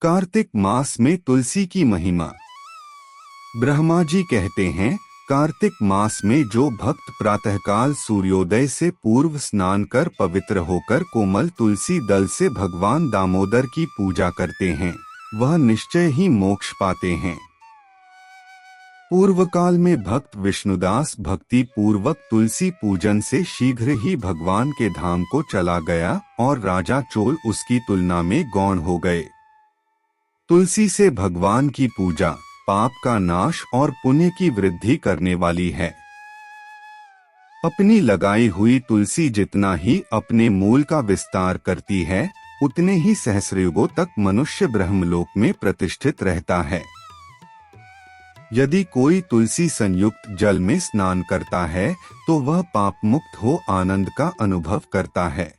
कार्तिक मास में तुलसी की महिमा। ब्रह्मा जी कहते हैं, कार्तिक मास में जो भक्त प्रातःकाल सूर्योदय से पूर्व स्नान कर पवित्र होकर कोमल तुलसी दल से भगवान दामोदर की पूजा करते हैं, वह निश्चय ही मोक्ष पाते हैं। पूर्व काल में भक्त विष्णुदास भक्ति पूर्वक तुलसी पूजन से शीघ्र ही भगवान के धाम को चला गया और राजा चोल उसकी तुलना में गौण हो गए। तुलसी से भगवान की पूजा पाप का नाश और पुण्य की वृद्धि करने वाली है। अपनी लगाई हुई तुलसी जितना ही अपने मूल का विस्तार करती है, उतने ही सहस्रयुगों तक मनुष्य ब्रह्मलोक में प्रतिष्ठित रहता है। यदि कोई तुलसी संयुक्त जल में स्नान करता है तो वह पाप मुक्त हो आनंद का अनुभव करता है।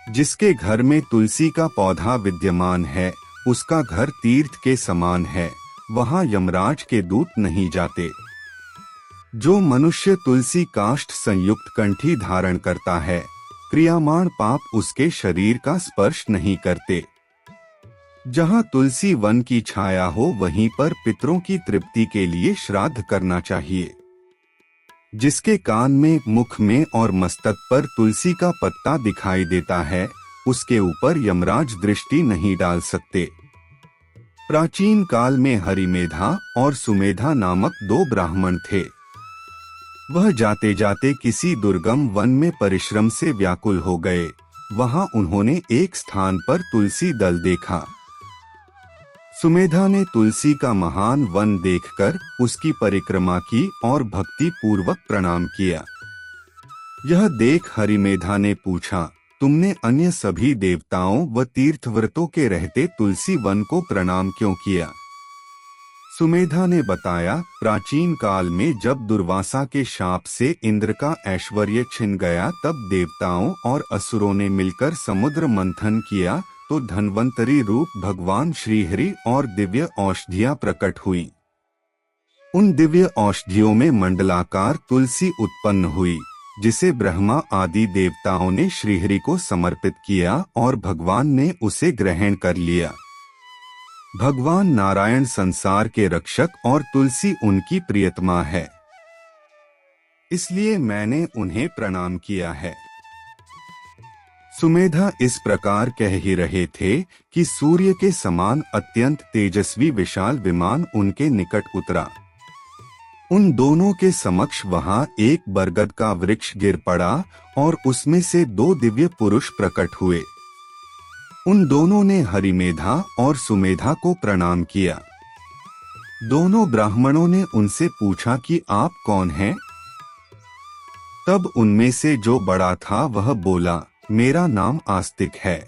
जिसके घर में तुलसी का पौधा विद्यमान है, उसका घर तीर्थ के समान है, वहां यमराज के दूत नहीं जाते। जो मनुष्य तुलसी काष्ठ संयुक्त कंठी धारण करता है, क्रियामाण पाप उसके शरीर का स्पर्श नहीं करते। जहां तुलसी वन की छाया हो, वहीं पर पितरों की तृप्ति के लिए श्राद्ध करना चाहिए। जिसके कान में, मुख में और मस्तक पर तुलसी का पत्ता दिखाई देता है, उसके ऊपर यमराज दृष्टि नहीं डाल सकते। प्राचीन काल में हरिमेधा और सुमेधा नामक दो ब्राह्मण थे। वह जाते जाते किसी दुर्गम वन में परिश्रम से व्याकुल हो गए। वहां उन्होंने एक स्थान पर तुलसी दल देखा। सुमेधा ने तुलसी का महान वन देखकर उसकी परिक्रमा की और भक्ति पूर्वक प्रणाम किया। यह देख हरिमेधा ने पूछा, तुमने अन्य सभी देवताओं व तीर्थव्रतों के रहते तुलसी वन को प्रणाम क्यों किया? सुमेधा ने बताया, प्राचीन काल में जब दुर्वासा के शाप से इंद्र का ऐश्वर्य छिन गया, तब देवताओं और असुरों ने मिलकर समुद्र मंथन किया तो धन्वंतरी रूप भगवान श्रीहरि और दिव्य औषधियां प्रकट हुई। उन दिव्य औषधियों में मंडलाकार तुलसी उत्पन्न हुई, जिसे ब्रह्मा आदि देवताओं ने श्रीहरि को समर्पित किया और भगवान ने उसे ग्रहण कर लिया। भगवान नारायण संसार के रक्षक और तुलसी उनकी प्रियतमा है, इसलिए मैंने उन्हें प्रणाम किया है। सुमेधा इस प्रकार कह ही रहे थे कि सूर्य के समान अत्यंत तेजस्वी विशाल विमान उनके निकट उतरा। उन दोनों के समक्ष वहां एक बरगद का वृक्ष गिर पड़ा और उसमें से दो दिव्य पुरुष प्रकट हुए। उन दोनों ने हरिमेधा और सुमेधा को प्रणाम किया। दोनों ब्राह्मणों ने उनसे पूछा कि आप कौन हैं? तब उनमें से जो बड़ा था वह बोला, मेरा नाम आस्तिक है।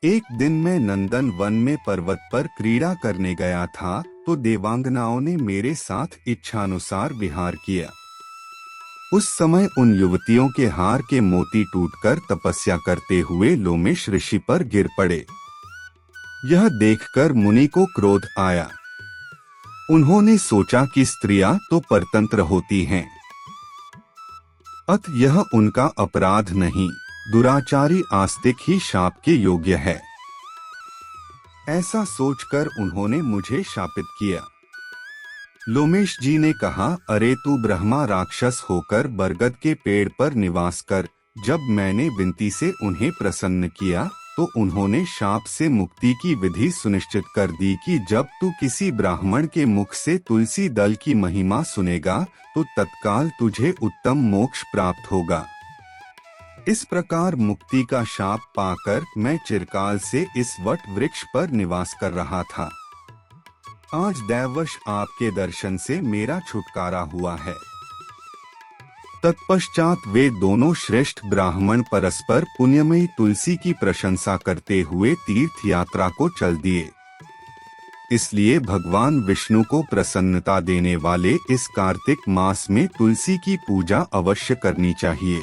एक दिन मैं नंदन वन में पर्वत पर क्रीड़ा करने गया था तो देवांगनाओं ने मेरे साथ इच्छानुसार विहार किया। उस समय उन युवतियों के हार के मोती टूटकर तपस्या करते हुए लोमेश ऋषि पर गिर पड़े। यह देखकर मुनि को क्रोध आया। उन्होंने सोचा कि स्त्रियां तो परतंत्र होती हैं, अत यह उनका अपराध नहीं, दुराचारी आस्तिक ही शाप के योग्य है। ऐसा सोचकर उन्होंने मुझे शापित किया। लोमेश जी ने कहा, अरे तू ब्रह्मा राक्षस होकर बरगद के पेड़ पर निवास कर। जब मैंने विनती से उन्हें प्रसन्न किया तो उन्होंने शाप से मुक्ति की विधि सुनिश्चित कर दी कि जब तू किसी ब्राह्मण के मुख से तुलसी दल की महिमा सुनेगा तो तत्काल तुझे उत्तम मोक्ष प्राप्त होगा। इस प्रकार मुक्ति का शाप पाकर मैं चिरकाल से इस वट वृक्ष पर निवास कर रहा था। आज दैववश आपके दर्शन से मेरा छुटकारा हुआ है। तत्पश्चात वे दोनों श्रेष्ठ ब्राह्मण परस्पर पुण्यमयी तुलसी की प्रशंसा करते हुए तीर्थ यात्रा को चल दिए। इसलिए भगवान विष्णु को प्रसन्नता देने वाले इस कार्तिक मास में तुलसी की पूजा अवश्य करनी चाहिए।